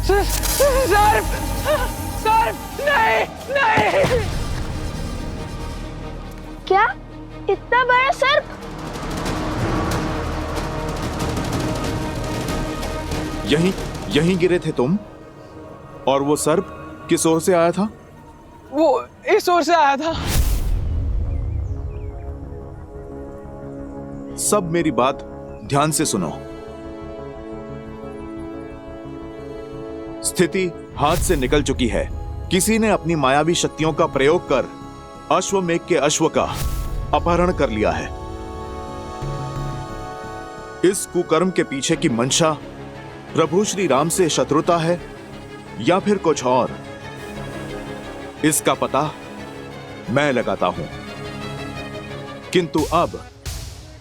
सर्प सर्प नहीं नहीं। क्या इतना बड़ा सर्प? यहीं गिरे थे तुम? और वो सर्प किस ओर से आया था? वो इस ओर से आया था। सब मेरी बात ध्यान से सुनो। स्थिति हाथ से निकल चुकी है। किसी ने अपनी मायावी शक्तियों का प्रयोग कर अश्वमेघ के अश्व का अपहरण कर लिया है। इस कुकर्म के पीछे की मंशा प्रभु श्री राम से शत्रुता है या फिर कुछ और, इसका पता मैं लगाता हूं। किंतु अब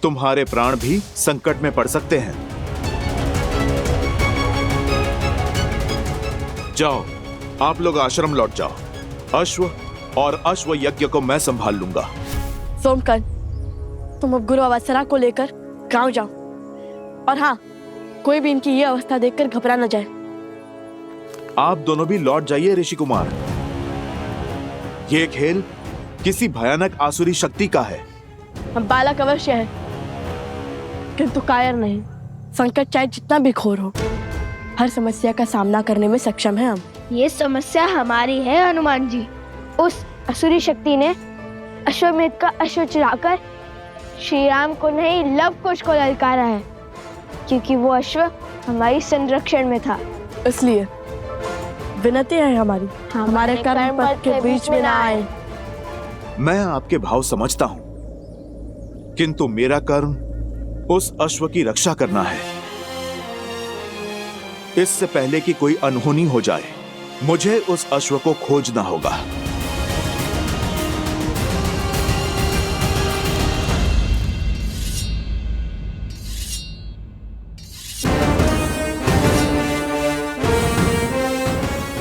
तुम्हारे प्राण भी संकट में पड़ सकते हैं। जाओ, आप लोग आश्रम लौट जाओ। अश्व और अश्व यज्ञ को मैं संभाल लूंगा। सोमकन, तुम अब गुरु अवसरा को लेकर गांव जाओ। और हाँ, कोई भी इनकी ये अवस्था देखकर घबरा न जाए। आप दोनों भी लौट जाइए ऋषि कुमार। ये खेल किसी भयानक आसुरी शक्ति का है। हम बालक अवश्य है, किंतु कायर नहीं। संकट चाहे जितना भी घोर हो, हर समस्या का सामना करने में सक्षम है हम। ये समस्या हमारी है हनुमान जी। उस असुरी शक्ति ने अश्वमेध का अश्व चुराकर श्री राम को नहीं, लव कुश को ललकारा है, क्योंकि वो अश्व हमारी संरक्षण में था। इसलिए विनती है हमारी, हमारे कर्म पथ के बीच में ना आए। मैं आपके भाव समझता हूं, किंतु मेरा कर्म उस अश्व की रक्षा करना है। इससे पहले कि कोई अनहोनी हो जाए, मुझे उस अश्व को खोजना होगा।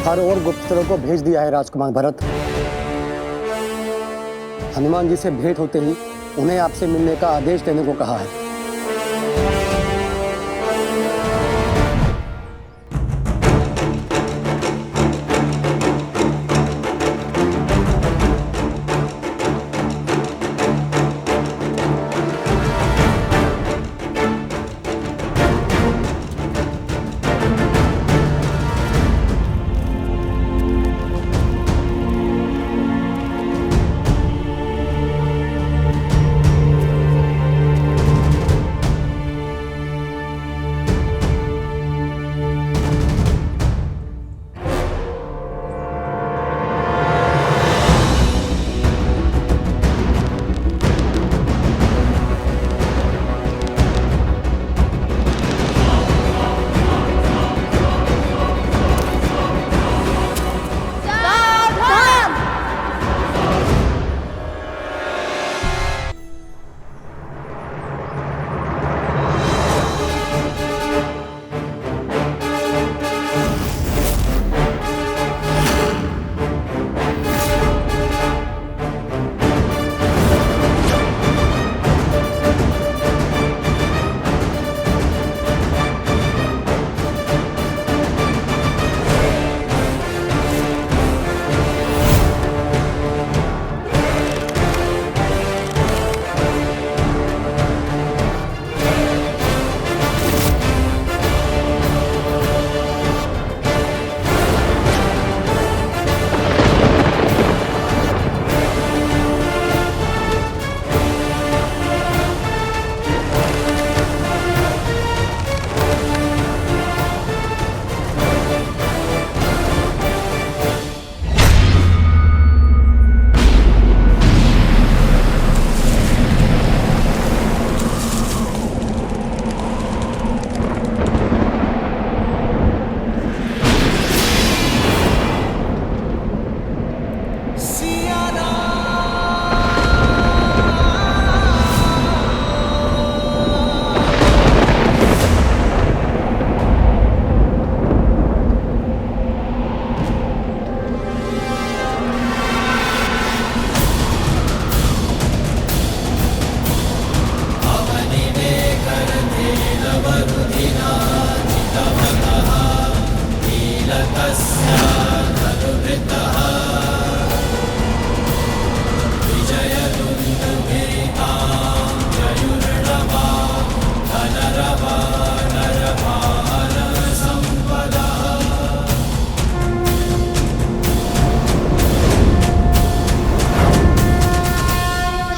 हर और गुप्तचरों को भेज दिया है राजकुमार भरत। हनुमान जी से भेंट होते ही उन्हें आपसे मिलने का आदेश देने को कहा है।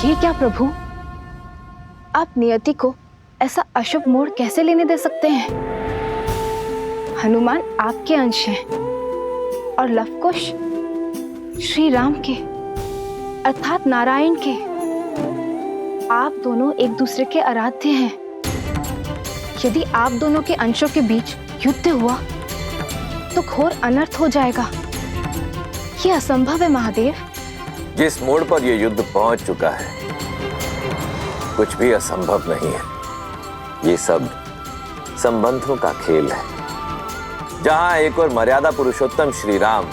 ये क्या प्रभु, आप नियति को ऐसा अशुभ मोड़ कैसे लेने दे सकते हैं? हनुमान आपके अंश हैं और लवकुश श्री राम के अर्थात नारायण के। आप दोनों एक दूसरे के आराध्य हैं। यदि आप दोनों के अंशों के बीच युद्ध हुआ तो घोर अनर्थ हो जाएगा। ये असंभव है महादेव। जिस मोड़ पर यह युद्ध पहुंच चुका है, कुछ भी असंभव नहीं है। ये सब संबंधों का खेल है। जहां एक और मर्यादा पुरुषोत्तम श्री राम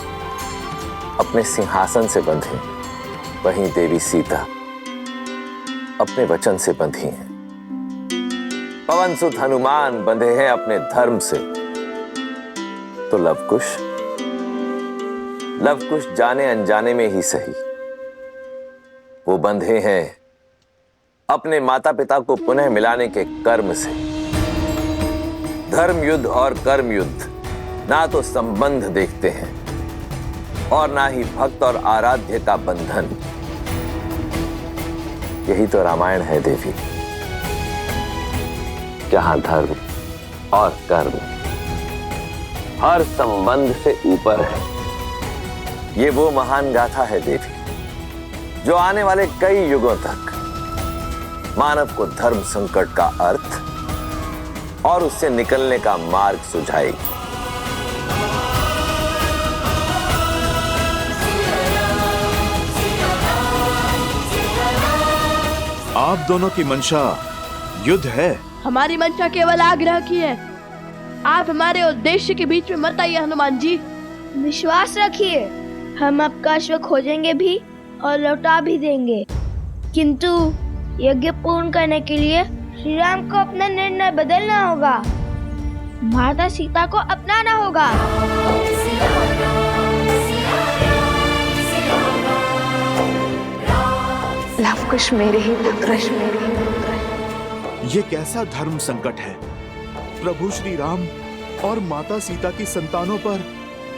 अपने सिंहासन से बंधे, वहीं देवी सीता अपने वचन से बंधी हैं। पवन सुत हनुमान बंधे हैं अपने धर्म से, तो लवकुश जाने अनजाने में ही सही, वो बंधे हैं अपने माता पिता को पुनः मिलाने के कर्म से। धर्म युद्ध और कर्म युद्ध ना तो संबंध देखते हैं और ना ही भक्त और आराध्य का बंधन। यही तो रामायण है देवी, जहां धर्म और कर्म हर संबंध से ऊपर है। ये वो महान गाथा है देवी, जो आने वाले कई युगों तक मानव को धर्म संकट का अर्थ और उससे निकलने का मार्ग सुझाएगी। आप दोनों की मंशा युद्ध है। हमारी मंशा केवल आग्रह की है। आप हमारे उद्देश्य के बीच में मत आइए हनुमान जी। विश्वास रखिए, हम आपका अश्व खोजेंगे भी और लौटा भी देंगे, किंतु यज्ञ पूर्ण करने के लिए श्री राम को अपना निर्णय बदलना होगा। माता सीता को अपनाना होगा। लवकुश मेरे ही पुत्र। ये कैसा धर्म संकट है? प्रभु श्री राम और माता सीता की संतानों पर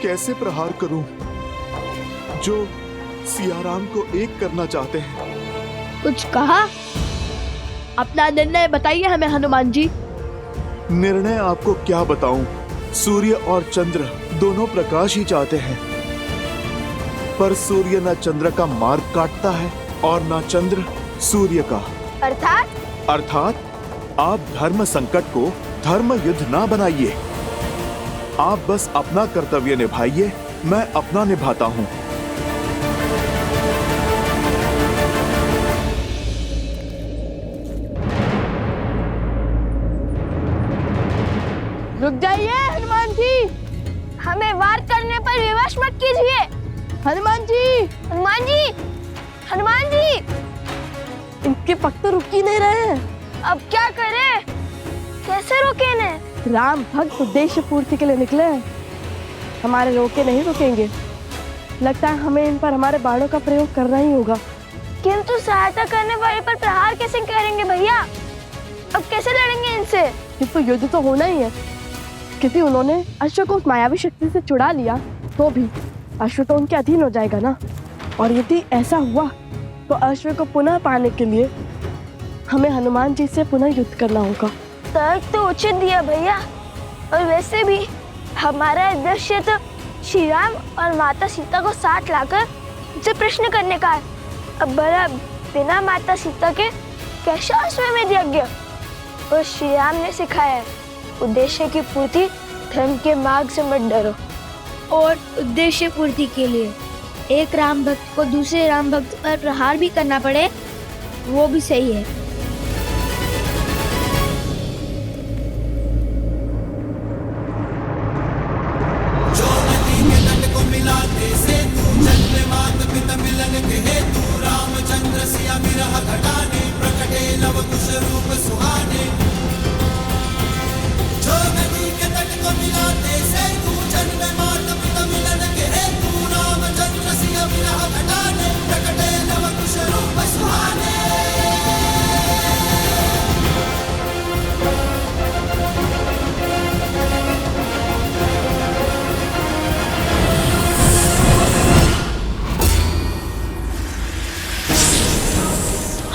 कैसे प्रहार करूं, जो सिया राम को एक करना चाहते हैं? कुछ कहा? अपना निर्णय बताइए हमें हनुमान जी। निर्णय आपको क्या बताऊं? सूर्य और चंद्र दोनों प्रकाश ही चाहते हैं, पर सूर्य न चंद्र का मार्ग काटता है और न चंद्र सूर्य का। अर्थात आप धर्म संकट को धर्म युद्ध ना बनाइए। आप बस अपना कर्तव्य निभाइए, मैं अपना निभाता हूं। रुक जाइए हनुमान जी। हमें वार करने पर विवश मत कीजिए। हनुमान जी, हनुमान जी, हनुमान जी, इनके पग तो रुक ही नहीं रहे हैं। अब क्या करें? कैसे रोके इन्हें? राम भक्त उद्देश्य पूर्ति के लिए निकले हैं, हमारे रोके नहीं रुकेंगे। लगता है हमें इन पर हमारे बाणों का प्रयोग करना ही होगा। किंतु सहायता करने वाले पर प्रहार कैसे करेंगे भैया? अब कैसे लड़ेंगे इनसे? किंतु युद्ध तो होना ही है, क्योंकि उन्होंने अश्व को उस मायावी शक्ति से छुड़ा लिया, तो भी अश्व तो उनके अधीन हो जाएगा ना। और यदि ऐसा हुआ तो अश्व को पुनः पाने के लिए हमें हनुमान जी से पुनः युद्ध करना होगा। तर्क तो उचित दिया भैया, और वैसे भी हमारा उद्देश्य तो श्री राम और माता सीता को साथ लाकर उनसे प्रश्न करने का है। अब भला बिना माता सीता के कैसा अश्वमेध यज्ञ? और श्री राम ने सिखाया है, उद्देश्य की पूर्ति धर्म के मार्ग से मत डरो। और उद्देश्य पूर्ति के लिए एक राम भक्त को दूसरे राम भक्त पर प्रहार भी करना पड़े, वो भी सही है। जो नदी के तट को मिलाते से तू जन्म माता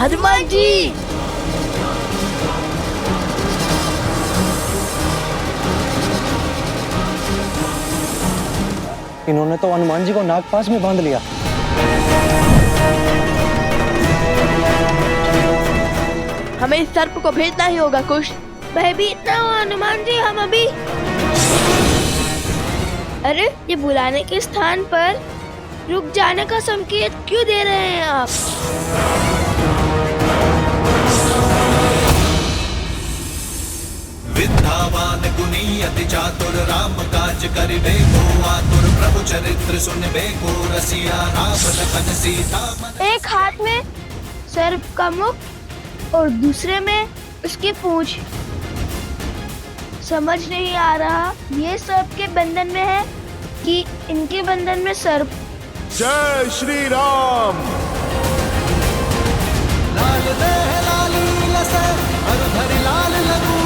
हनुमान जी। इन्होंने तो हनुमान जी को नागपाश में बांध लिया। हमें इस सर्प को भेजना ही होगा कुश। भयभीत ना हो हनुमान जी, हम अभी। अरे ये बुलाने के स्थान पर रुक जाने का संकेत क्यों दे रहे हैं आप? विद्यावान गुणी अति चातुर राम काज करिबे को आतुर प्रभु चरित्र सुनबे को रसिया राम लखन सीता मन। एक हाथ में सर्प का मुख और दूसरे में उसकी पूंछ। समझ नहीं आ रहा ये सर्प के बंधन में है कि इनके बंधन में सर्प। जय श्री राम। लाल देह लाली लसे हरधरि लाल लगू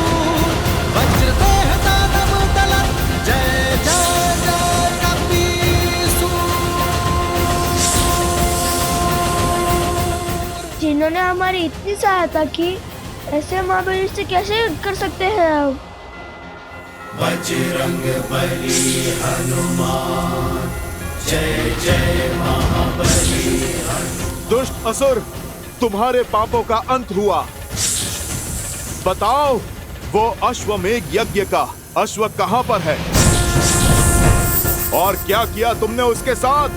वज्र देह दानव दलन जय जय जय कपीसु। जिन्होंने हमारी इतनी सहायता की, ऐसे महाबली से कैसे युद्ध कर सकते हैं अब? बजरंग बली हनुमान जय जय महाबली। दुष्ट असुर, तुम्हारे पापों का अंत हुआ। बताओ वो अश्वमेघ यज्ञ का अश्व कहां पर है और क्या किया तुमने उसके साथ?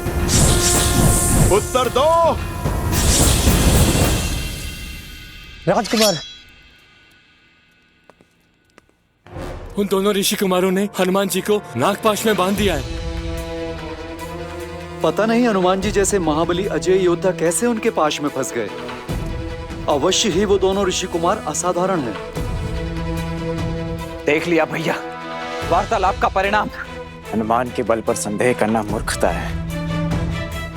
उत्तर दो। राजकुमार, उन दोनों ऋषि कुमारों ने हनुमान जी को नागपाश में बांध दिया है। पता नहीं हनुमान जी जैसे महाबली अजय योद्धा कैसे उनके पाश में फंस गए। अवश्य ही वो दोनों ऋषि कुमार असाधारण हैं। देख लिया भैया, वार्तालाप का परिणाम। हनुमान के बल पर संदेह करना मूर्खता है।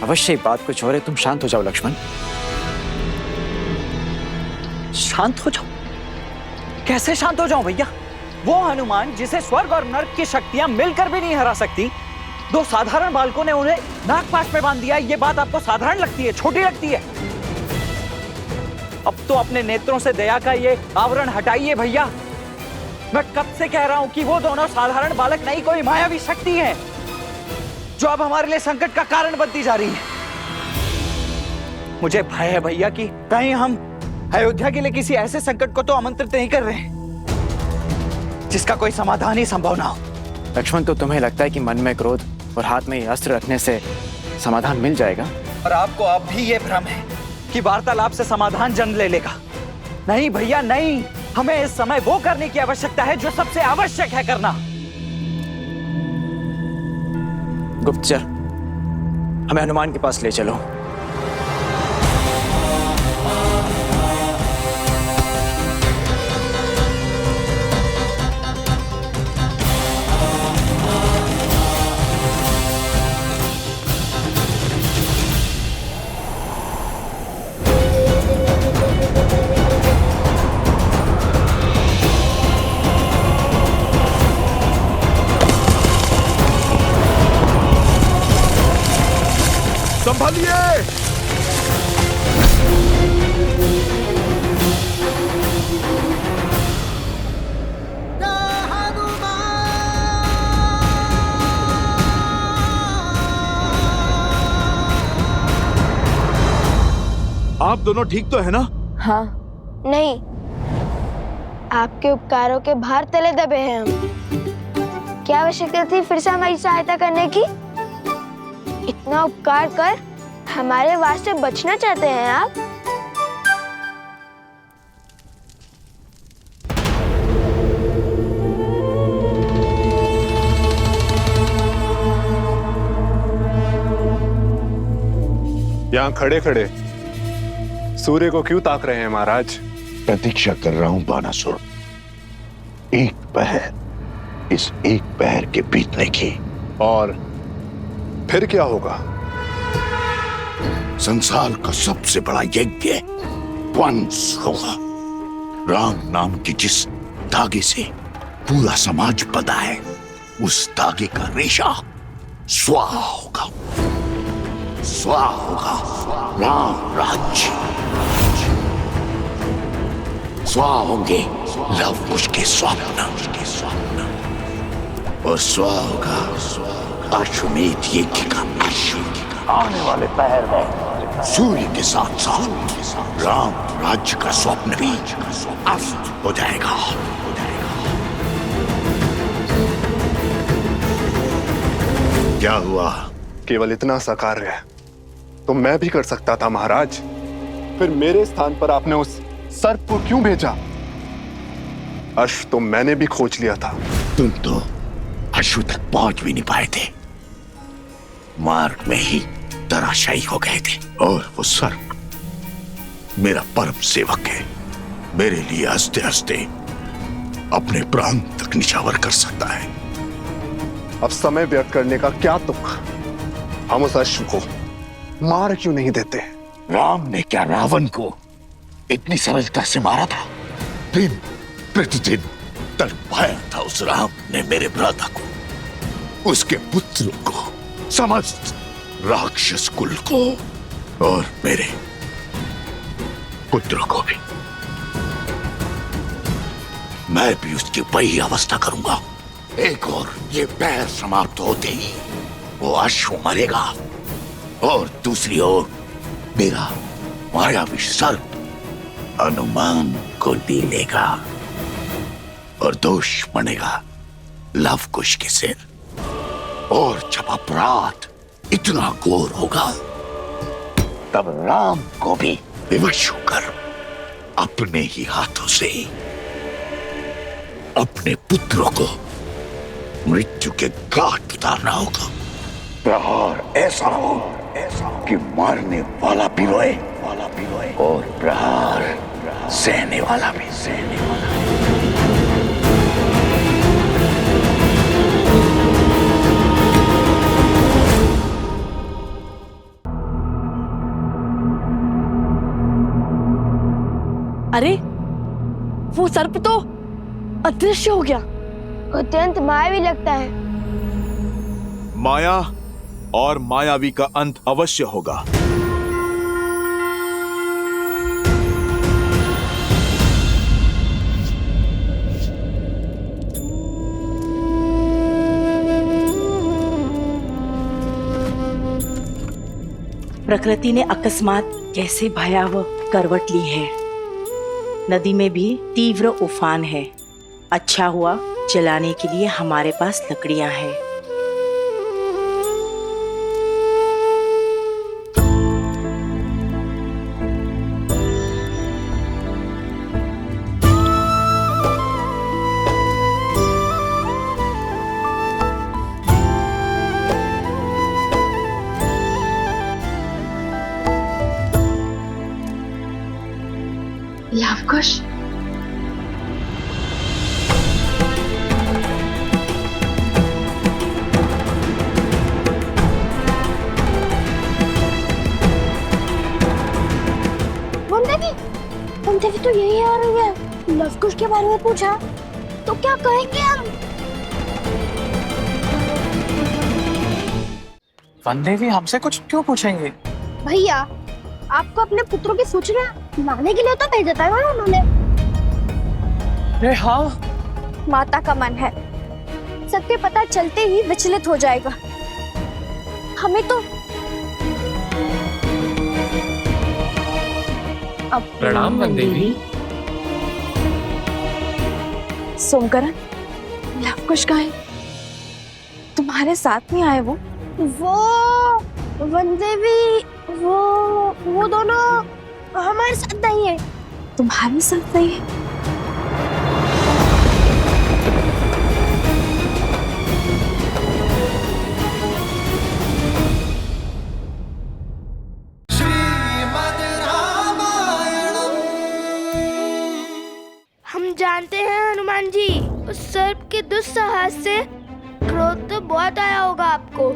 अवश्य बात कुछ और है। तुम शांत हो जाओ लक्ष्मण, शांत हो जाओ। कैसे शांत हो जाऊं भैया? वो हनुमान जिसे स्वर्ग और नर्क की शक्तियां मिलकर भी नहीं हरा सकती, दो साधारण बालकों ने उन्हें नागपाश में बांध दिया। ये बात आपको साधारण लगती है, छोटी लगती है? अब तो अपने नेत्रों से दया का ये आवरण हटाइए भैया। मैं कब से कह रहा हूं कि वो दोनों साधारण बालक नहीं, कोई मायावी शक्ति है जो अब हमारे लिए संकट का कारण बनती जा रही है। मुझे भय है भैया कि कहीं हम अयोध्या के लिए किसी ऐसे संकट को तो आमंत्रित नहीं कर रहे हैं जिसका कोई समाधान ही संभव ना हो। लक्ष्मण, तो तुम्हें लगता है कि मन में क्रोध और हाथ में अस्त्र रखने से समाधान मिल जाएगा? और आपको अब भी ये भ्रम है कि वार्तालाप से समाधान जन्म ले लेगा। नहीं भैया नहीं, हमें इस समय वो करने की आवश्यकता है जो सबसे आवश्यक है करना। गुप्तचर, हमें हनुमान के पास ले चलो। संभालिए। आप दोनों ठीक तो है ना? हाँ। नहीं, आपके उपकारों के भार तले दबे हैं हम। क्या आवश्यकता थी फिर से हमारी सहायता करने की? इतना उपकार कर हमारे वास्ते बचना चाहते हैं आप? यहाँ खड़े खड़े सूर्य को क्यों ताक रहे हैं महाराज? प्रतीक्षा कर रहा हूं बानासुर, एक पहर, इस एक पहर के बीतने की। और फिर क्या होगा? संसार का सबसे बड़ा यज्ञ वंश होगा। राम नाम की जिस धागे से पूरा समाज बंधा है, उस धागे का रेशा स्वाहा होगा। स्वाहा होगा राम राज्य। स्वाहा होंगे लव कुश के स्वप्न, और स्वाहा होगा अश्वमेध यज्ञ का अश्व। आने वाले पहर में सूर्य के साथ साथ राम राज्य का स्वप्न भी अस्त हो जाएगा। क्या हुआ? केवल इतना सा कार्य है तो मैं भी कर सकता था महाराज। फिर मेरे स्थान पर आपने उस सर्प को क्यों भेजा? अश्व तो मैंने भी खोज लिया था। तुम तो अश्व तक पहुंच भी नहीं पाए थे, मार्ग में ही धराशायी हो गए थे। और वो सर्प मेरा परम सेवक है, मेरे लिए हंसते हंसते अपने प्राण तक निछावर कर सकता है। अब समय व्यर्थ करने का क्या तुक? हम उस अश्व को मार क्यों नहीं देते? राम ने क्या रावण को इतनी सरलता से मारा था? दिन प्रतिदिन तड़पाया था उस राम ने मेरे भ्राता को, उसके पुत्रों को, समस्त राक्षस कुल को, और मेरे पुत्रों को भी। मैं भी उसकी वही अवस्था करूंगा। एक और ये पैर समाप्त होते ही वो अश्व मरेगा, और दूसरी ओर मेरा मायावी सर्प हनुमान को ली लेगा, और दोष बनेगा लव कुश के सिर। और जब अपराध इतना घोर होगा, तब राम को भी विवश होकर अपने ही हाथों से अपने पुत्रों को मृत्यु के घाट उतारना होगा। प्रहार ऐसा हो कि मारने वाला भी रोए, और प्रहार सहने वाला भी सहने वाला। अरे वो सर्प तो अदृश्य हो गया। अत्यंत मायावी लगता है। माया और मायावी का अंत अवश्य होगा। प्रकृति ने अकस्मात कैसे भयावह करवट ली है। नदी में भी तीव्र उफान है। अच्छा हुआ जलाने के लिए हमारे पास लकड़ियां हैं। लवकुश, देवी तो यही आ रही है। लवकुश के बारे में पूछा तो क्या कहेंगे हम? वनदेवी हमसे कुछ क्यों पूछेंगे? भैया, आपको अपने पुत्रों की सूचना लाने के लिए तो भेजा था ना उन्होंने। हाँ, माता का मन है, सत्य पता चलते ही विचलित हो जाएगा। हमें तो प्रणाम वनदेवी। सोमकरण, लवकुश कहाँ है? तुम्हारे साथ नहीं आए वो? वनदेवी, वो दोनों हमारे साथ नहीं है। तुम्हारे साथ नहीं है? हम जानते हैं हनुमान जी, उस सर्प के दुस्साहस से क्रोध तो बहुत आया होगा आपको,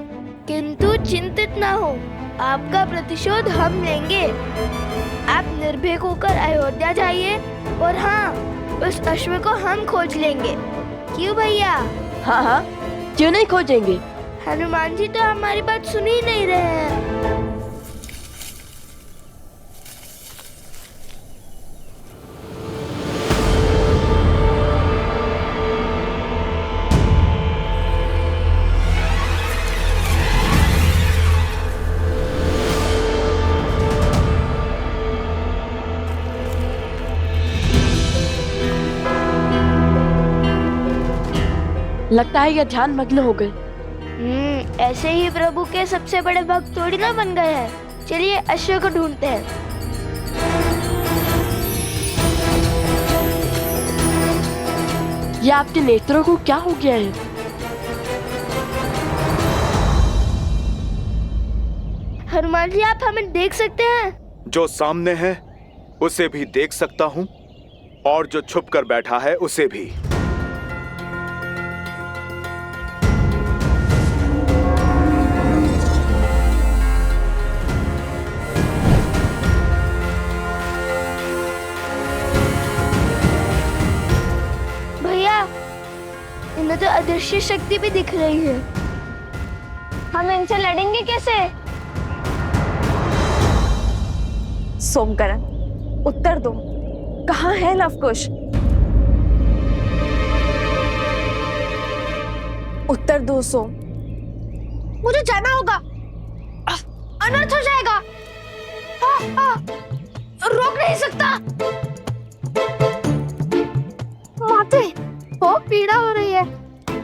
किंतु चिंतित ना हो, आपका प्रतिशोध हम लेंगे। आप निर्भीक होकर अयोध्या जाइए, और हाँ, उस अश्व को हम खोज लेंगे। क्यों भैया? हाँ हाँ, क्यों नहीं खोजेंगे? हनुमान जी तो हमारी बात सुन ही नहीं रहे हैं। लगता है ये ध्यान मग्न हो गए। ऐसे ही प्रभु के सबसे बड़े भक्त थोड़ी ना बन गए हैं। चलिए अश्व को ढूंढते हैं। ये आपके नेत्रों को क्या हो गया है? हनुमान जी, आप हमें देख सकते हैं? जो सामने है उसे भी देख सकता हूं और जो छुप कर बैठा है उसे भी। भैया, इनमें तो अदृश्य शक्ति भी दिख रही है। हम इनसे लड़ेंगे कैसे? सोमकरण, उत्तर दो, कहाँ है लवकुश? उत्तर दो सोम। मुझे जाना होगा, अनर्थ हो जाएगा। रोक नहीं सकता। माते, बहुत पीड़ा हो रही है।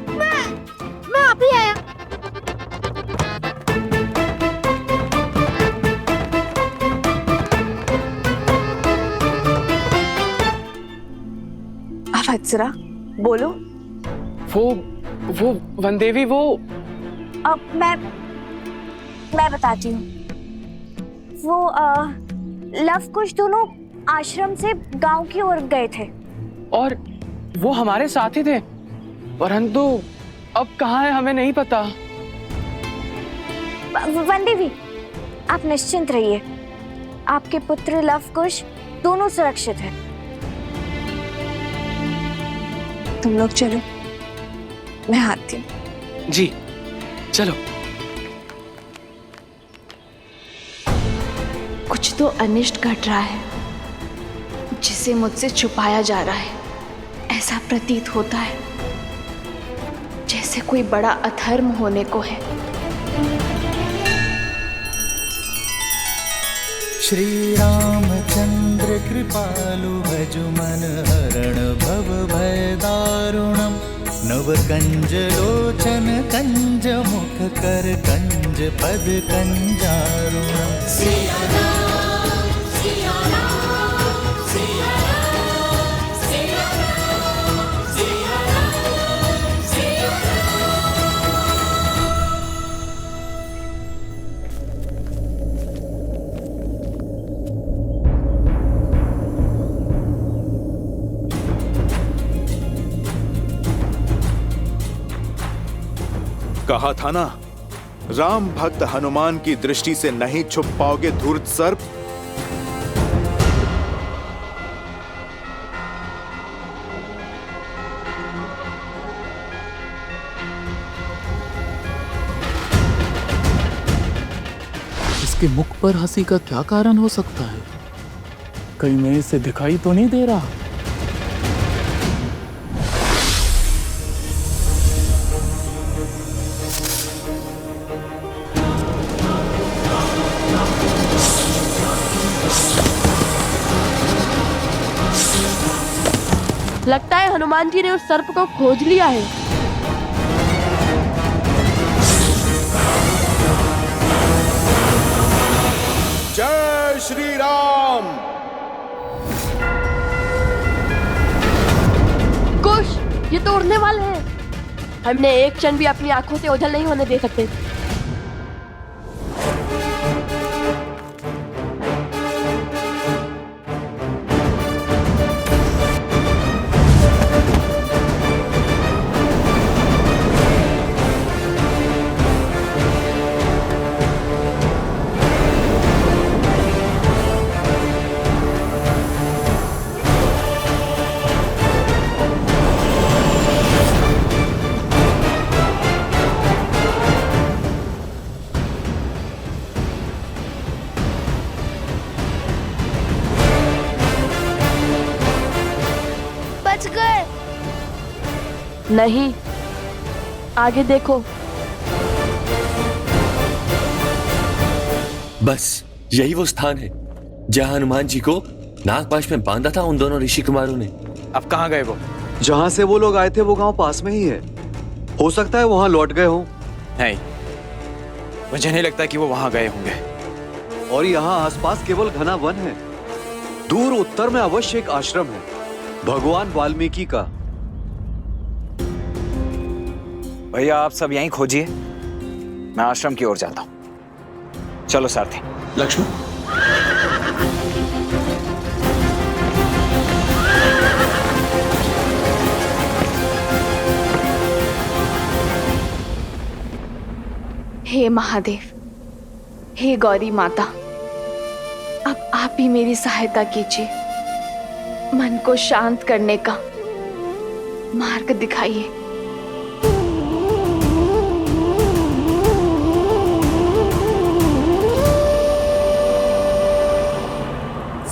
मैं अभी आया। वत्सरा, बोलो। वो वनदेवी, वो अब मैं बताती हूँ। वो लवकुश दोनों आश्रम से गांव की ओर गए थे और वो हमारे साथ ही थे, परंतु अब कहाँ है हमें नहीं पता। वनदेवी, आप निश्चिंत रहिए, आपके पुत्र लवकुश दोनों सुरक्षित हैं। तुम लोग चलो, मैं आती हूँ। जी चलो। कुछ तो अनिष्ट घट रहा है जिसे मुझसे छुपाया जा रहा है। ऐसा प्रतीत होता है जैसे कोई बड़ा अधर्म होने को है। श्री रामचंद्र कृपालु भजु मन हरण भव भय दारुणम नव कंज लोचन कंज मुख कर कंज पद कंजारुणम। सिया राम, सिया राम, सिया राम, सिया राम, सिया राम, सिया कहा था ना, राम भक्त हनुमान की दृष्टि से नहीं छुप पाओगे धूर्त सर्प। इसके मुख पर हंसी का क्या कारण हो सकता है? कहीं मैं इसे दिखाई तो नहीं दे रहा? लगता है हनुमान जी ने उस सर्प को खोज लिया है। जय श्री राम। कुश, ये तो उड़ने वाले हैं। हमने एक क्षण भी अपनी आंखों से ओझल नहीं होने दे सकते। नहीं, आगे देखो। बस यही वो स्थान है जहां हनुमान जी को नागपाश में बांधा था उन दोनों ऋषि कुमारों ने। अब कहाँ गए वो? जहाँ से वो लोग आए थे वो गांव पास में ही है। हो सकता है वहां लौट गए हों। नहीं, मुझे नहीं लगता कि वो वहां गए होंगे। और यहाँ आसपास केवल घना वन है। दूर उत्तर में अवश्य एक आश्रम है, भगवान वाल्मीकि का। भैया आप सब यहीं खोजिए, मैं आश्रम की ओर जाता हूं। चलो सारथी। लक्ष्मण, हे महादेव, हे गौरी माता, अब आप ही मेरी सहायता कीजिए। मन को शांत करने का मार्ग दिखाइए।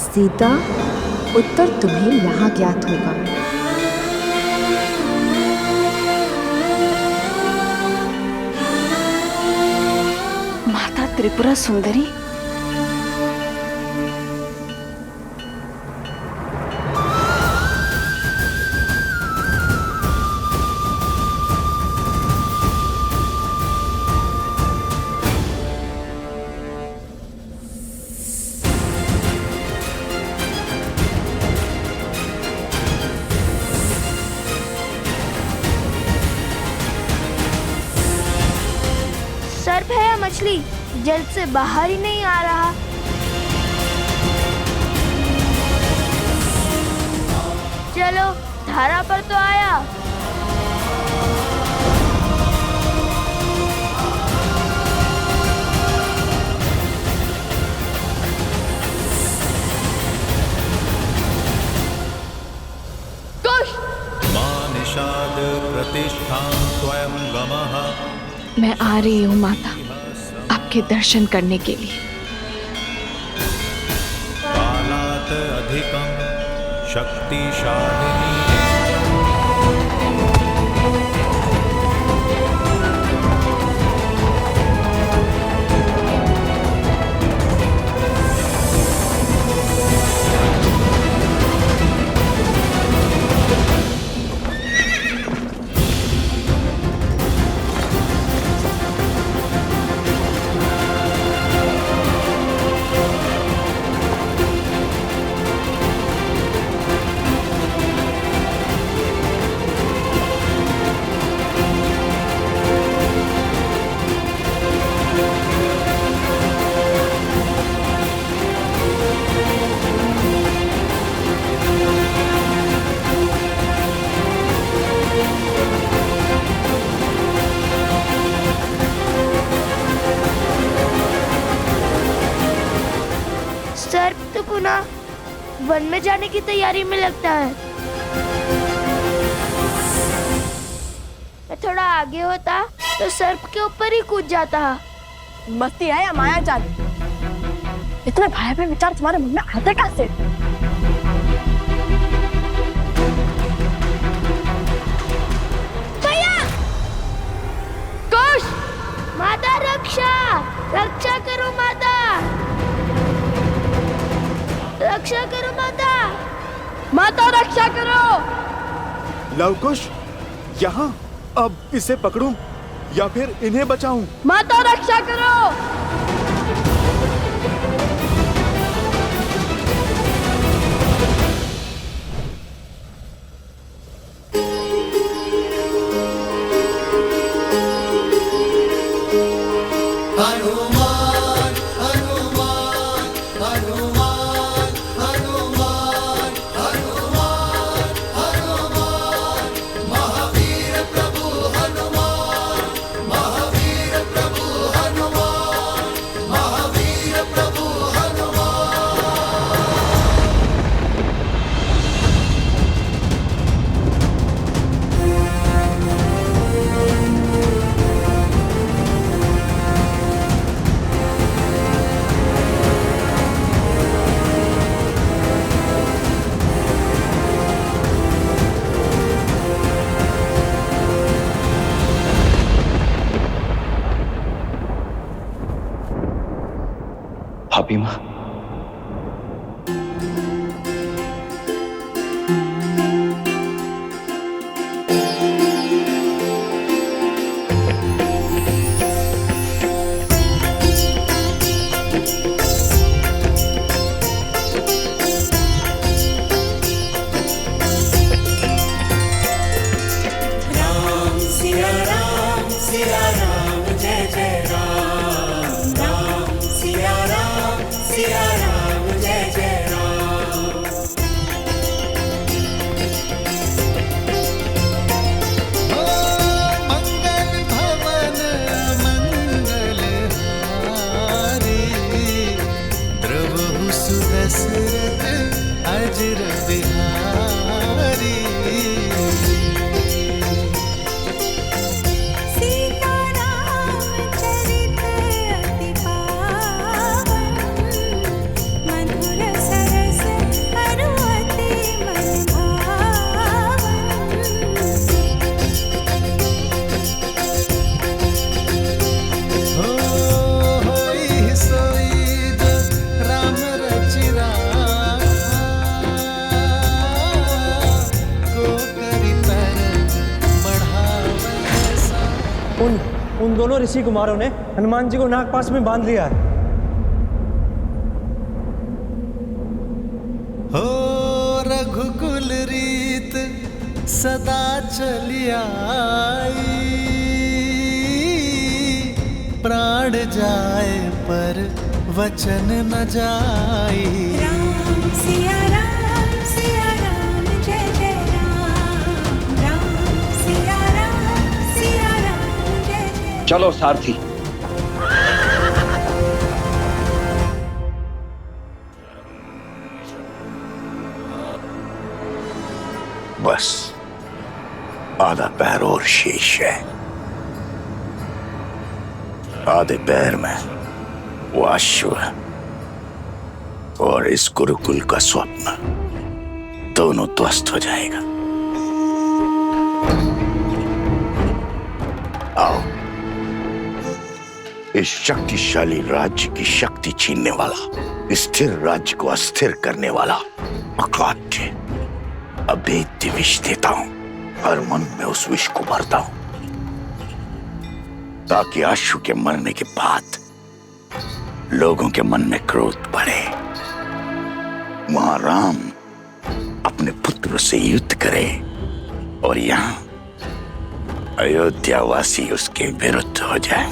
सीता, उत्तर तुम्हें यहाँ ज्ञात होगा। माता त्रिपुरा सुंदरी, सर्प है या मछली, जल से बाहर ही नहीं आ रहा। चलो, धारा पर तो आया। मां निषाद प्रतिष्ठां स्वयं गमः। मैं आ रही हूँ माता, आपके दर्शन करने के लिए। कालात् अधिकं शक्तिशालिनी। सर्प तो पुनः वन में जाने की तैयारी में लगता है। मैं थोड़ा आगे होता तो सर्प के ऊपर ही कूद जाता। मस्ती है या माया जाल? इतने भयावह विचार तुम्हारे मन में आते कैसे? भैया! कुश! माता रक्षा! रक्षा करो माता! रक्षा करो माता! माता रक्षा करो! लवकुश, यहाँ अब इसे पकड़ूं या फिर इन्हें बचाऊं? माता रक्षा करो! हनुमान हनुमान हनुमान हनुमान हनुमान हनुमान महावीर प्रभु हनुमान महावीर प्रभु हनुमान महावीर प्रभु हनुमान। भाभी माँ, ऋषि कुमारों ने हनुमान जी को नागपाश में बांध लिया है। हो रघुकुल रीत सदा चली आई, प्राण जाए पर वचन न जाई। राम सिया राम जय जय राम, राम सिया राम जय जय। चलो सारथी। बस आधा पैर और शेष है। आधे पैर में वो अश्व और इस गुरुकुल का स्वप्न दोनों ध्वस्त हो जाएगा। आओ, इस शक्तिशाली राज्य की शक्ति छीनने वाला, स्थिर राज्य को अस्थिर करने वाला अक्लाद्य अभेद्य विष देता हूं। हर मन में उस विष को भरता हूं ताकि अश्व के मरने के बाद लोगों के मन में क्रोध बढ़े। वहां राम अपने पुत्र से युद्ध करे और यहां अयोध्यावासी उसके विरुद्ध हो जाए।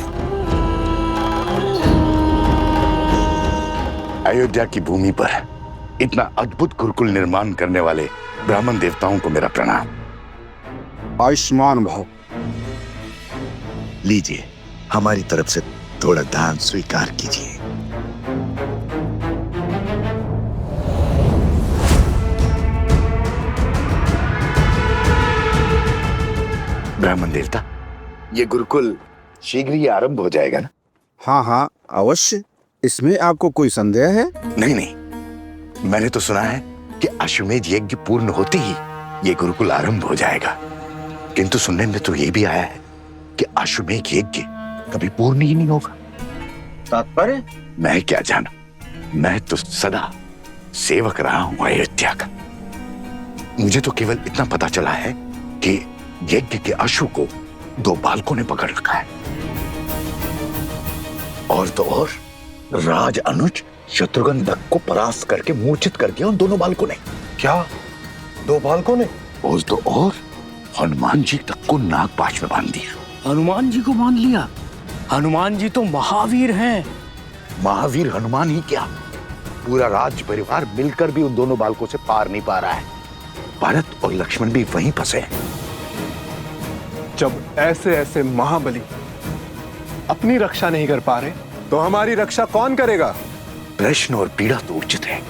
अयोध्या की भूमि पर इतना अद्भुत गुरुकुल निर्माण करने वाले ब्राह्मण देवताओं को मेरा प्रणाम। आयुष्मान भव। लीजिए, हमारी तरफ से थोड़ा दान स्वीकार कीजिए। ब्राह्मण देवता, ये गुरुकुल शीघ्र ही आरंभ हो जाएगा ना? हाँ हाँ अवश्य। इसमें आपको कोई संदेह है? नहीं नहीं, मैंने तो सुना है कि अश्वमेध यज्ञ पूर्ण होते ही ये गुरुकुल आरंभ हो जाएगा, किंतु सुनने में तो ये भी आया है कि अश्वमेध यज्ञ कभी पूर्ण ही नहीं होगा। तात्पर्य? मैं क्या जानूं, मैं तो सदा सेवक रहा हूं अयोध्या का। मुझे तो केवल इतना पता चला है कि यज्ञ के अश्व को 2 बालकों ने पकड़ रखा है, और तो और राज अनुज शत्रुघ्न दत्त को परास्त करके मूर्छित कर दिया उन दोनों बालकों ने। क्या 2 बालकों ने? और तो और हनुमान जी तक को नागपाश में बांध दिया। हनुमान जी को बांध लिया? हनुमान जी तो महावीर हैं। महावीर हनुमान ही क्या, पूरा राज परिवार मिलकर भी उन दोनों बालकों से पार नहीं पा रहा है। भरत और लक्ष्मण भी वहीं फंसे हैं। जब ऐसे ऐसे महाबली अपनी रक्षा नहीं कर पा रहे तो हमारी रक्षा कौन करेगा? प्रश्न और पीड़ा तो उचित है,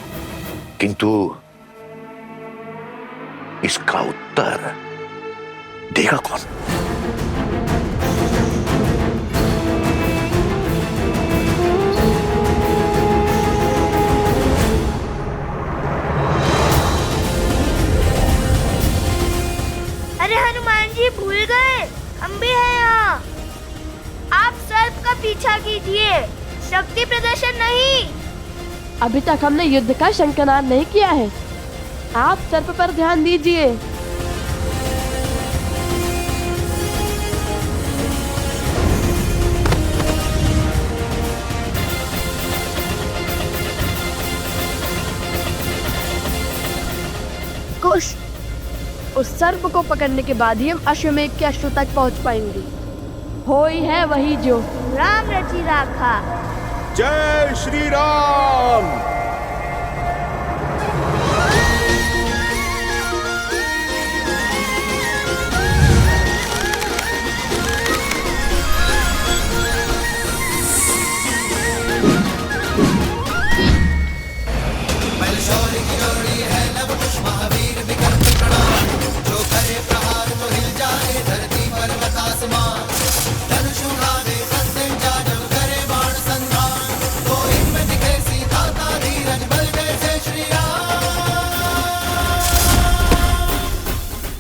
किंतु इसका उत्तर देगा कौन? अरे हनुमान जी भूल गए, हम भी हैं यहाँ। आप सर्प का पीछा कीजिए, शक्ति प्रदर्शन नहीं। अभी तक हमने युद्ध का शंखनाद नहीं किया है, आप सर्प पर ध्यान दीजिए। कुश, उस सर्प को पकड़ने के बाद ही हम अश्वमेध के अश्व तक पहुंच पाएंगे। हो ही है वही जो राम रची राखा। जय श्री राम।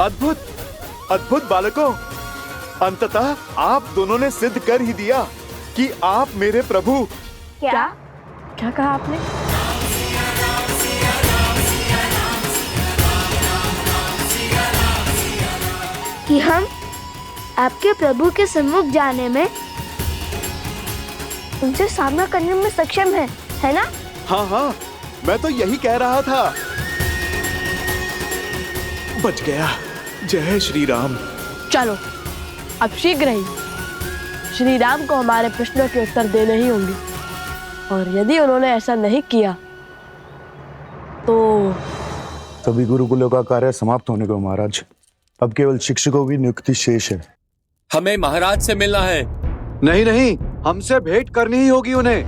अद्भुत अद्भुत बालकों, अंततः आप दोनों ने सिद्ध कर ही दिया कि आप मेरे प्रभु। क्या क्या कहा आपने? कि हम आपके प्रभु के सम्मुख जाने में उनसे सामना करने में सक्षम है ना? हाँ हाँ, मैं तो यही कह रहा था। बच गया। जय श्री राम। चलो अब शीघ्र ही श्री राम को हमारे प्रश्नों के उत्तर देने ही होंगे, और यदि उन्होंने ऐसा नहीं किया तो सभी गुरुकुलों का कार्य समाप्त होने को महाराज। अब केवल शिक्षकों की नियुक्ति शेष है। हमें महाराज से मिलना है। नहीं नहीं, हमसे भेंट करनी ही होगी उन्हें।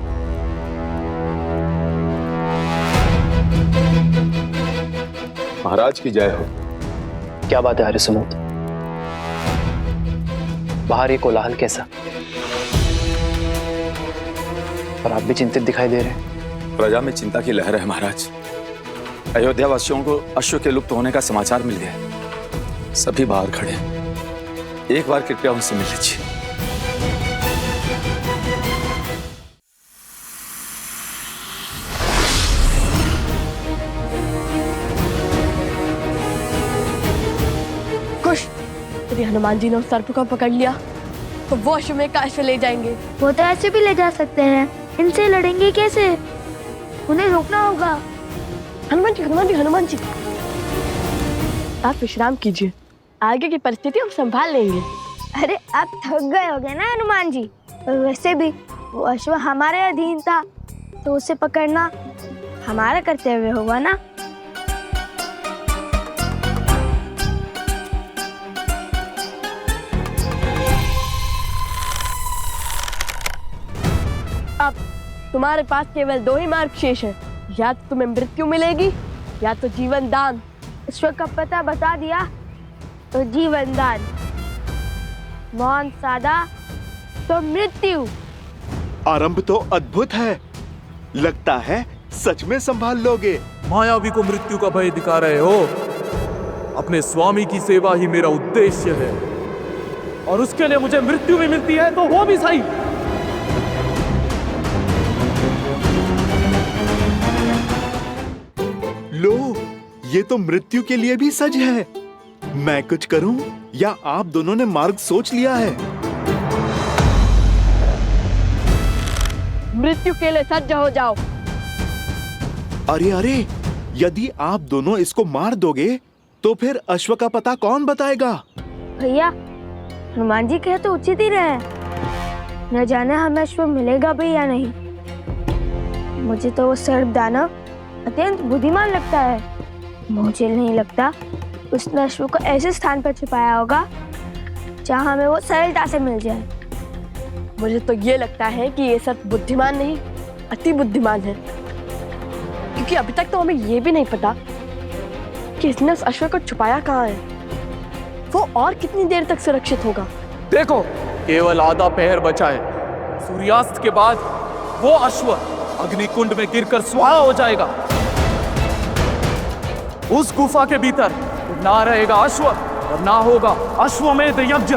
महाराज की जय हो। क्या बात है हरिसमुद्र, बाहर ये कोलाहल कैसा? और आप भी चिंतित दिखाई दे रहे हैं। प्रजा में चिंता की लहर है महाराज। अयोध्या वासियों को अश्व के लुप्त होने का समाचार मिल गया। सभी बाहर खड़े हैं। एक बार कृपया उनसे मिल लीजिए। कुश, यदि हनुमान जी ने उस सर्प को पकड़ लिया तो वो अश्वमेध का अश्व ले जाएंगे। वो तो ऐसे भी ले जा सकते हैं, इनसे लड़ेंगे कैसे? उन्हें रोकना होगा। हनुमान जी, हनुमान जी, हनुमान जी, आप विश्राम कीजिए, आगे की परिस्थिति हम संभाल लेंगे। अरे आप थक गए होगे ना हनुमान जी। वैसे भी वो अश्व हमारे अधीन था, तो उसे पकड़ना हमारा कर्तव्य होगा ना। अब तुम्हारे पास केवल दो ही मार्ग शेष है, या तो तुम्हें मृत्यु मिलेगी या तो जीवन दान। ईश्वर का पता बता दिया तो जीवन दान, मौन साधा तो मृत्यु। आरंभ तो अद्भुत है, लगता है सच में संभाल लोगे। मायावी को मृत्यु का भय दिखा रहे हो। अपने स्वामी की सेवा ही मेरा उद्देश्य है, और उसके लिए मुझे मृत्यु भी मिलती है तो वो भी सही। लो, ये तो मृत्यु के लिए भी सज है। मैं कुछ करूं या आप दोनों ने मार्ग सोच लिया है? मृत्यु के लिए सज्ज हो जाओ। अरे अरे, यदि आप दोनों इसको मार दोगे तो फिर अश्व का पता कौन बताएगा? भैया, हनुमान जी कहे तो उचित ही रहे। न जाने हमें अश्व मिलेगा भी या नहीं। मुझे तो वो सर्प दानव अत्यंत बुद्धिमान लगता है। मुझे नहीं लगता उसने अश्व को ऐसे स्थान पर छुपाया होगा जहां हमें वो सरलता से मिल जाए। मुझे तो ये लगता है कि ये सर्प बुद्धिमान नहीं, अति बुद्धिमान है, क्योंकि अभी तक तो हमें ये भी नहीं पता कि इसने उस अश्व को छुपाया कहाँ है। वो और कितनी देर तक सुरक्षित होगा? देखो, केवल आधा पहर बचा है। सूर्यास्त के बाद वो अश्व अग्निकुंड में गिरकर स्वाहा हो जाएगा। उस गुफा के भीतर ना रहेगा अश्व और ना होगा अश्वमेध यज्ञ।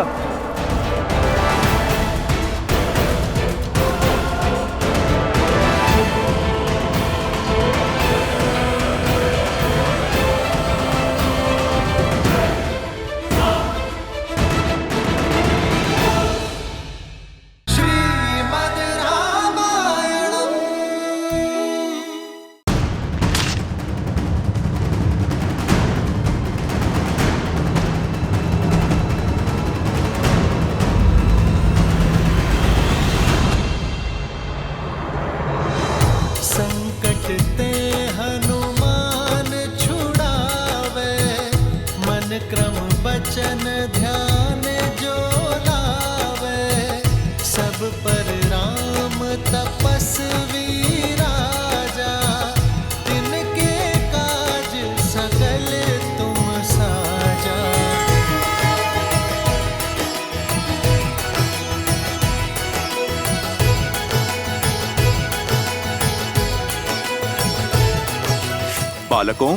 बालकों,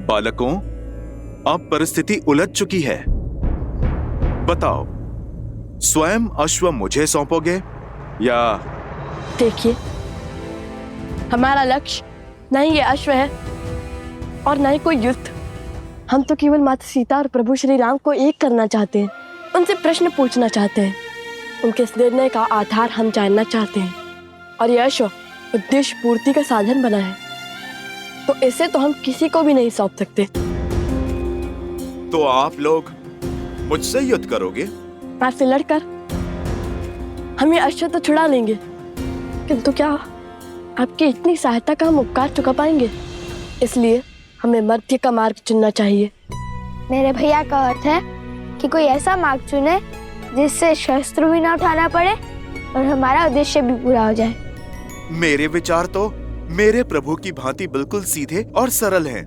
बालकों, अब परिस्थिति उलझ चुकी है। बताओ, स्वयं अश्व मुझे सौंपोगे या? देखिए, हमारा लक्ष्य नहीं ये अश्व है और न ही कोई युद्ध। हम तो केवल माता सीता और प्रभु श्री राम को एक करना चाहते हैं, उनसे प्रश्न पूछना चाहते हैं, उनके इस निर्णय का आधार हम जानना चाहते हैं, और यह अश्व उद्देश्य पूर्ति का साधन बना है, तो इसे तो हम किसी को भी नहीं सौंप सकते। तो आप लोग मुझसे युद्ध करोगे? आपसे लड़कर हम ये अश्व तो छुड़ा लेंगे, किंतु क्या आपकी इतनी सहायता का हम उपकार चुका पाएंगे? इसलिए हमें मध्य का मार्ग चुनना चाहिए। मेरे भैया का अर्थ है कि कोई ऐसा मार्ग चुने जिससे शस्त्र भी ना उठाना पड़े और हमारा उद्देश्य भी पूरा हो जाए। मेरे विचार तो मेरे प्रभु की भांति बिल्कुल सीधे और सरल हैं।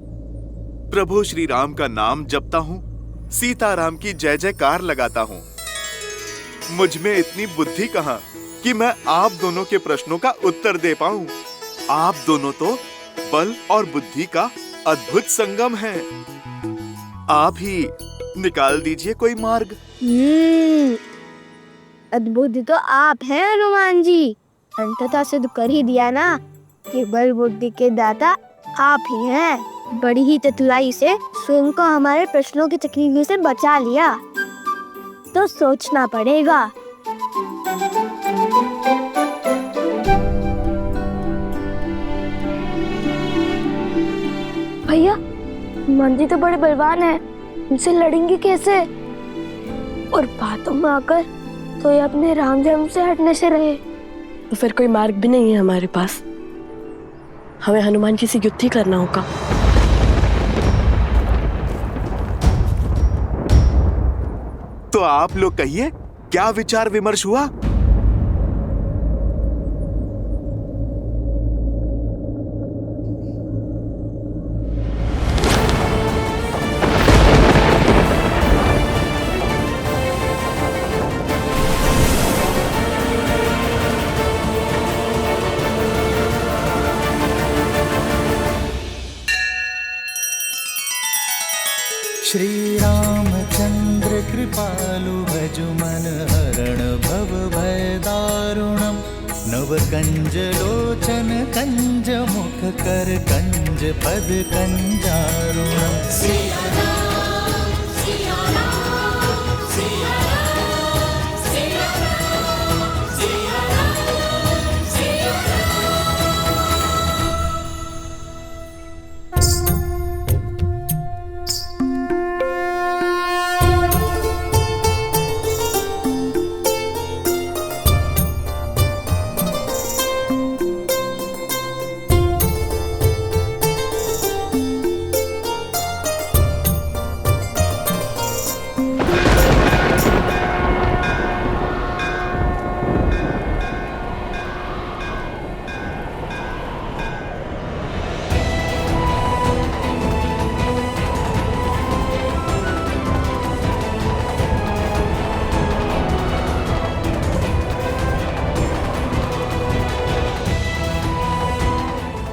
प्रभु श्री राम का नाम जपता हूँ, सीताराम की जय जयकार लगाता हूँ। मुझ में इतनी बुद्धि कहाँ कि मैं आप दोनों के प्रश्नों का उत्तर दे पाऊं। आप दोनों तो बल और बुद्धि का अद्भुत संगम है। आप ही निकाल दीजिए कोई मार्ग। अद्भुत तो आप हैं हनुमान जी। अंततः सिद्ध कर ही दिया ना कि बल बुद्धि के दाता आप ही हैं। बड़ी ही चतुराई से स्वयं को हमारे प्रश्नों की तकलीफ से बचा लिया, तो सोचना पड़ेगा। भैया, हनुमान जी तो बड़े बलवान हैं, उनसे लड़ेंगे कैसे? और बातों में आकर तो ये अपने राम धर्म से हटने से रहे। तो फिर कोई मार्ग भी नहीं है हमारे पास, हमें हनुमान जी से युद्ध ही करना होगा। तो आप लोग कहिए, क्या विचार विमर्श हुआ? श्री रामचंद्र कृपालु भजु मन हरण भव भय दारुणम नव कंज लोचन कंज मुख कर कंज पद कंजारुणम।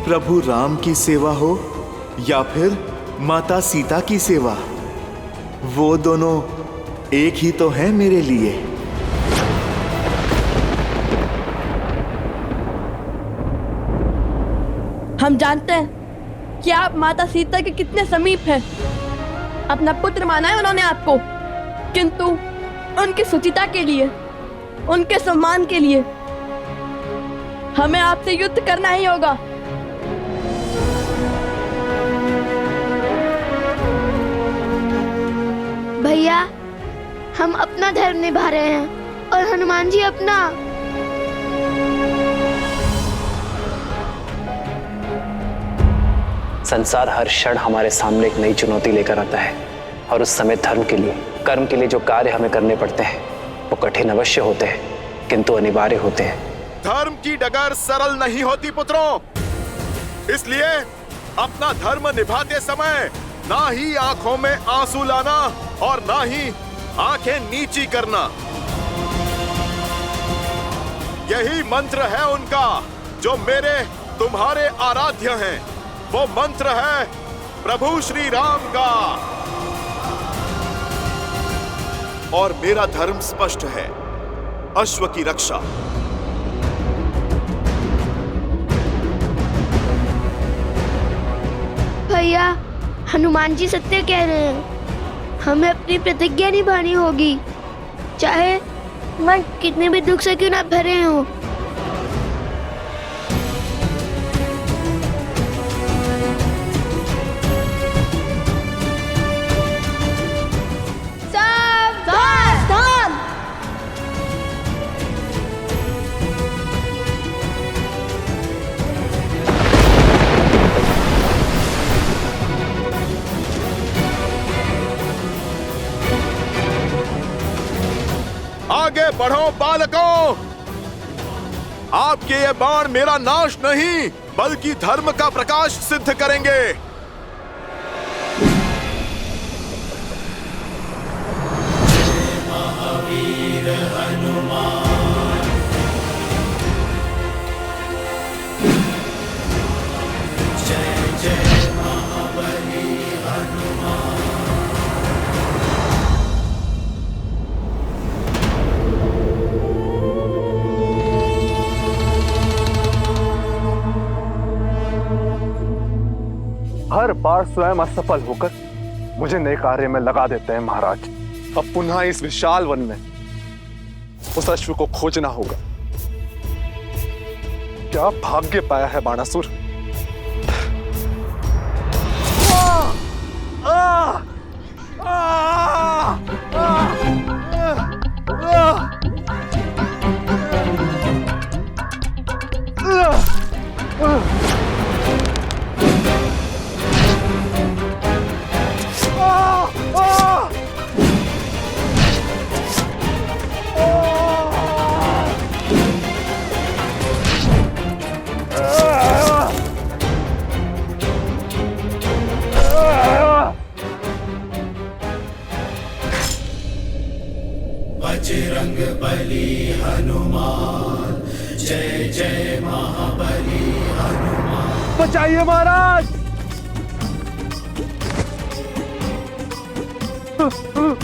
प्रभु राम की सेवा हो या फिर माता सीता की सेवा, वो दोनों एक ही तो हैं मेरे लिए। हम जानते हैं कि आप माता सीता के कितने समीप हैं। अपना पुत्र माना है उन्होंने आपको, किंतु उनकी सुचिता के लिए, उनके सम्मान के लिए हमें आपसे युद्ध करना ही होगा। भैया, हम अपना धर्म निभा रहे हैं और हनुमान जी अपना। संसार हर क्षण हमारे सामने एक नई चुनौती लेकर आता है, और उस समय धर्म के लिए, कर्म के लिए जो कार्य हमें करने पड़ते हैं वो कठिन अवश्य होते हैं, किंतु अनिवार्य होते हैं। धर्म की डगर सरल नहीं होती पुत्रों, इसलिए अपना धर्म निभाते समय ना ही आंखों में आंसू लाना और ना ही आंखें नीची करना। यही मंत्र है उनका जो मेरे तुम्हारे आराध्य हैं। वो मंत्र है प्रभु श्री राम का। और मेरा धर्म स्पष्ट है, अश्व की रक्षा। भैया, हनुमान जी सत्य कह रहे हैं। हमें अपनी प्रतिज्ञा निभानी होगी, चाहे मन कितने भी दुख से क्यों ना भरे हों। आगे बढ़ो बालकों, आपके ये बाण मेरा नाश नहीं बल्कि धर्म का प्रकाश सिद्ध करेंगे। महावीर हनुमान, जय जय महाबली हनुमान। हर बार स्वयं असफल होकर मुझे नए कार्य में लगा देते हैं महाराज। अब पुनः इस विशाल वन में उस अश्व को खोजना होगा। क्या भाग्य पाया है बाणासुर। बजरंग बली हनुमान, जय जय महाबली हनुमान। बचाइए महाराज,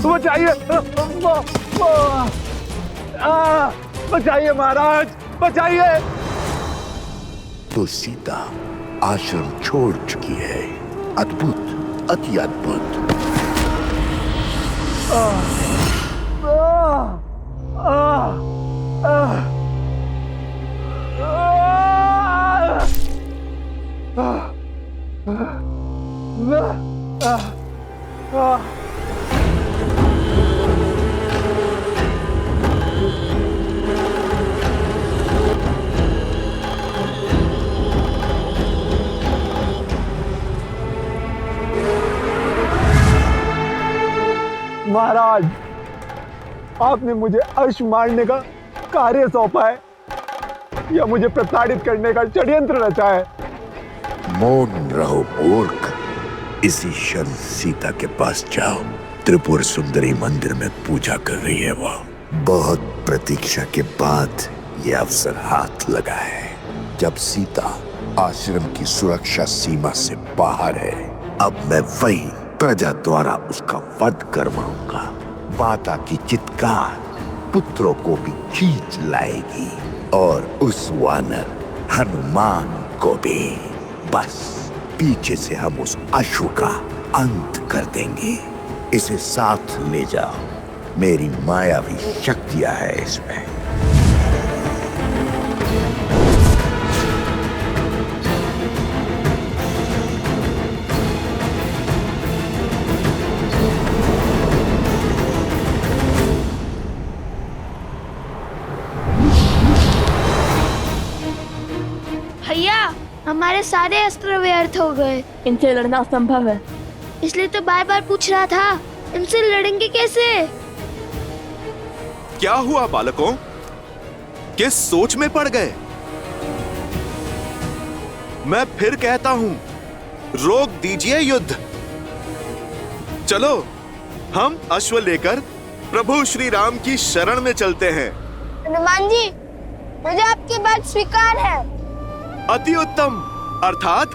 बचाइए, बचाइए महाराज, बचाइए। तो सीता आश्रम छोड़ चुकी है। अद्भुत, अति अद्भुत। महाराज, आपने मुझे अश्व मारने का कार्य सौंपा है या मुझे प्रताड़ित करने का षड्यंत्र रचा है? मौन रहो मूर्ख। इसी क्षण सीता के पास जाओ। त्रिपुर सुंदरी मंदिर में पूजा कर रही है वो। बहुत प्रतीक्षा के बाद ये अवसर हाथ लगा है। जब सीता आश्रम की सुरक्षा सीमा से बाहर है, अब मैं वही प्रजा द्वारा उसका वध करवाऊंगा। माता की चित्कार पुत्रों को भी खींच लाएगी और उस वानर हनुमान को भी। बस पीछे से हम उस अश्व का अंत कर देंगे। इसे साथ ले जाओ, मेरी मायावी शक्तियां है इसमें। भैया, हमारे सारे अस्त्र व्यर्थ हो गए। इनसे लड़ना असंभव है। इसलिए तो बार बार पूछ रहा था, इनसे लड़ेंगे कैसे? क्या हुआ बालकों? किस सोच में पड़ गए? मैं फिर कहता हूं, रोक दीजिए युद्ध। चलो, हम अश्व लेकर प्रभु श्री राम की शरण में चलते हैं। हनुमान जी, मुझे आपकी बात स्वीकार है। अति उत्तम, अर्थात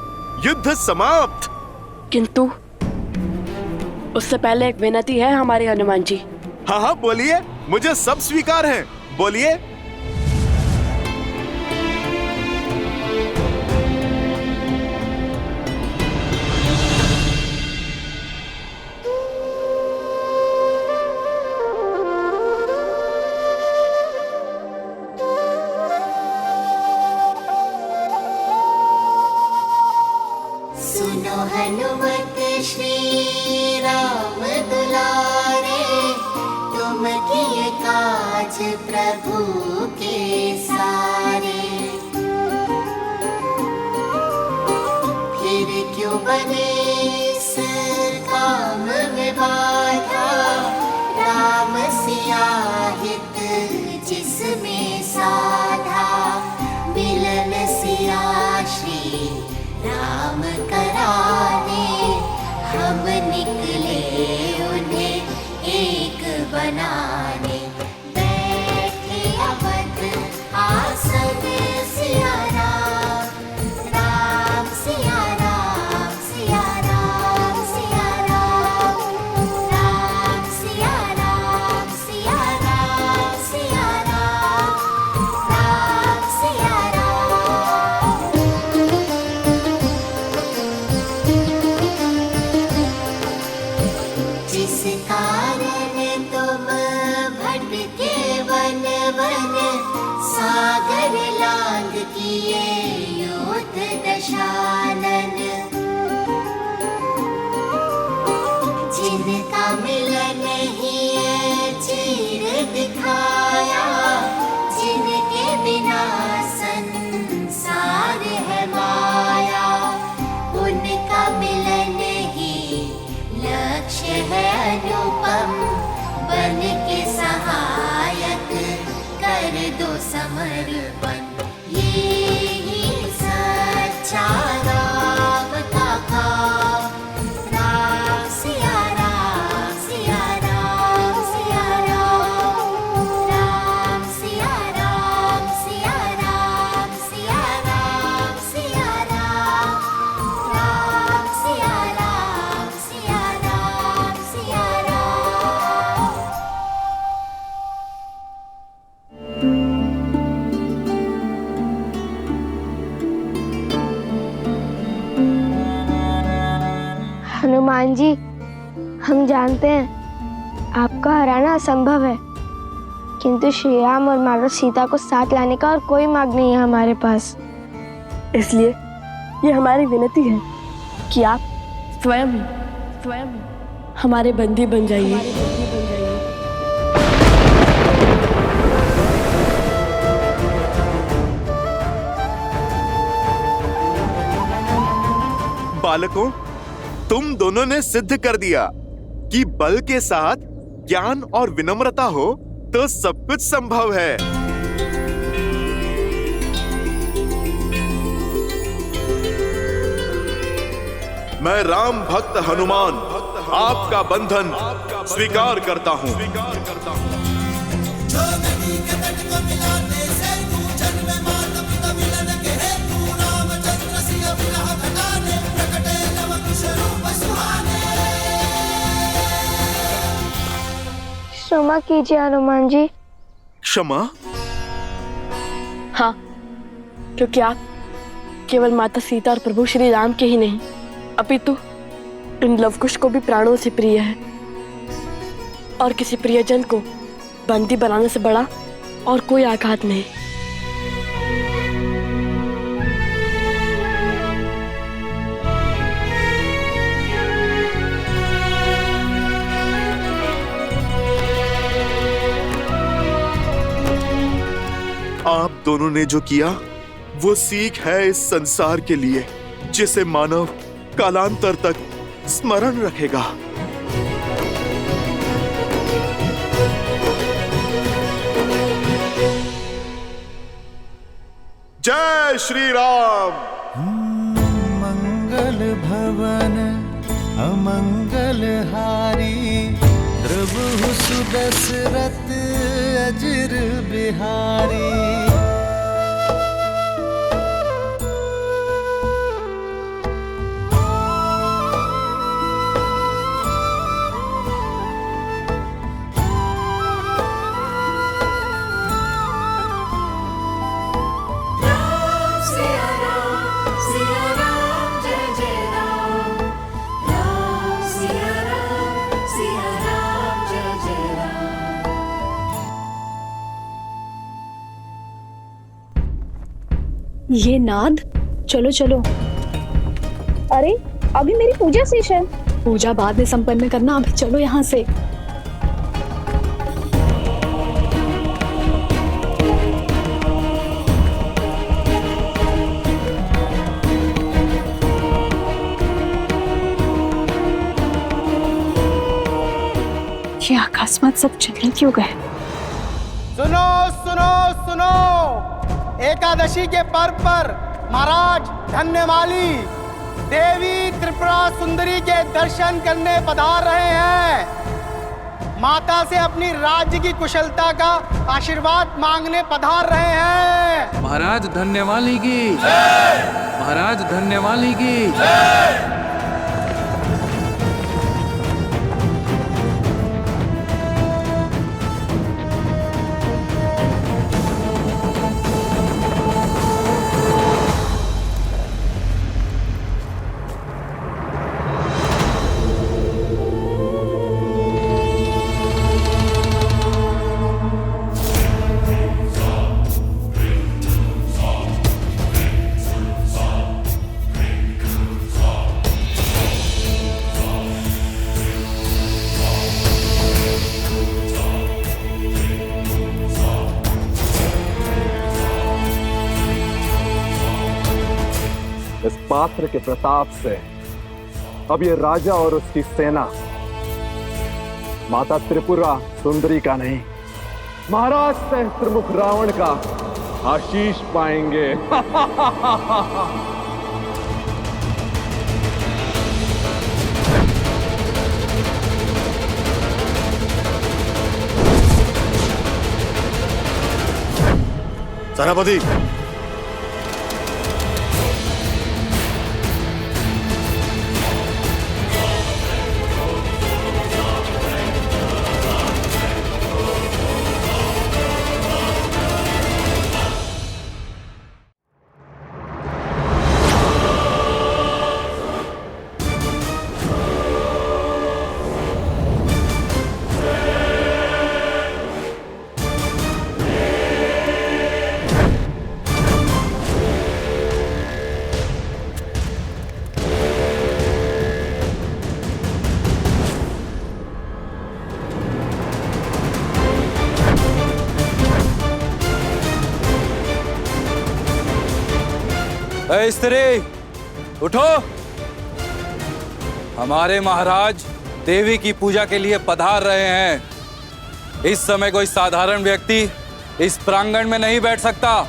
युद्ध समाप्त। किंतु उससे पहले एक विनती है हमारे हनुमान जी। हाँ हाँ बोलिए, मुझे सब स्वीकार है, बोलिए। बाधा राम सिया हित जिसमें साधा मिलन सिया श्री राम कराने हम निकले उन्हें एक बनाने बैठे अवध आसन सिया राम राम सिया राम सिया राम सिया राम राम सिया राम सिया राम सिया राम राम सिया राम। जिस कारण तुम भटके वन वन सागर लांग किए योद्ध दशानन जिनका मिलन ही चीर दिखाया जिनके बिना संसार है माया उनका मिलन ही लक्ष्य है अनुपम बन के सहायक कर दो समर्पण ये ही सच्चा राम का काम राम सिया राम सिया राम सिया राम राम सिया राम सिया राम सिया राम सिया राम राम सिया राम सिया राम सिया राम। हनुमान जी, हम जानते हैं आपका हराना असंभव है, किंतु श्री राम और माता सीता को साथ लाने का और कोई मार्ग नहीं है हमारे पास। इसलिए ये हमारी विनती है कि आप स्वयं हमारे बंदी बन जाइए। बालकों, तुम दोनों ने सिद्ध कर दिया कि बल के साथ ज्ञान और विनम्रता हो तो सब कुछ संभव है। मैं राम भक्त हनुमान आपका बंधन स्वीकार करता हूँ। क्षमा कीजिए हनुमान जी। क्षमा? हाँ, क्योंकि आप केवल माता सीता और प्रभु श्री राम के ही नहीं अपितु इन लवकुश को भी प्राणों से प्रिय है और किसी प्रियजन को बंदी बनाने से बड़ा और कोई आघात नहीं। आप दोनों ने जो किया वो सीख है इस संसार के लिए जिसे मानव कालांतर तक स्मरण रखेगा। जय श्री राम। मंगल भवन अमंगल हारी प्रभु सुदशरथ अजर बिहारी। ये नाद, चलो चलो। अरे अभी मेरी पूजा शेष है। पूजा बाद में संपन्न करना, अभी चलो यहाँ से। ये अकस्मात सब चले क्यों गए? सुनो सुनो सुनो, एकादशी के पर्व पर महाराज धन्यमाली देवी त्रिपुरा सुंदरी के दर्शन करने पधार रहे हैं। माता से अपनी राज्य की कुशलता का आशीर्वाद मांगने पधार रहे हैं। महाराज धन्यवाली की महाराज धन्यवाली की इस पात्र के प्रताप से अब ये राजा और उसकी सेना माता त्रिपुरा सुंदरी का नहीं, महाराज सहस्त्रमुख रावण का आशीष पाएंगे। सेनापति, स्त्री उठो, हमारे महाराज देवी की पूजा के लिए पधार रहे हैं। इस समय कोई साधारण व्यक्ति इस प्रांगण में नहीं बैठ सकता।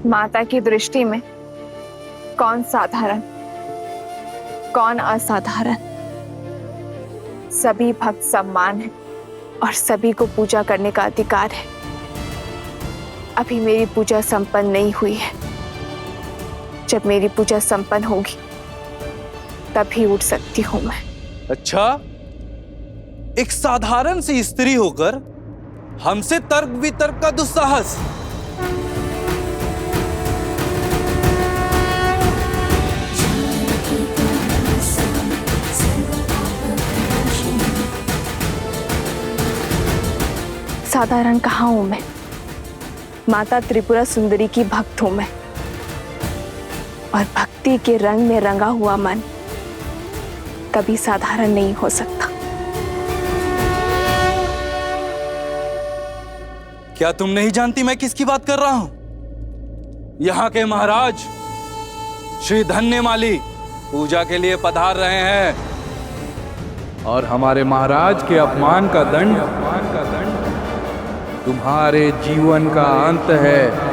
माता की दृष्टि में कौन साधारण कौन असाधारण, सभी भक्त सम्मान है और सभी को पूजा करने का अधिकार है। अभी मेरी पूजा संपन्न नहीं हुई है। जब मेरी पूजा संपन्न होगी तभी उठ सकती हूं मैं। अच्छा, एक साधारण सी स्त्री होकर हमसे तर्क वितर्क का दुस्साहस। साधारण कहाँ हूं मैं? माता त्रिपुरा सुंदरी की भक्त हूं मैं, और भक्ति के रंग में रंगा हुआ मन कभी साधारण नहीं हो सकता। क्या तुम नहीं जानती मैं किसकी बात कर रहा हूं? यहाँ के महाराज श्री धन्यमाली पूजा के लिए पधार रहे हैं। और हमारे महाराज के अपमान का दंड तुम्हारे जीवन का अंत है।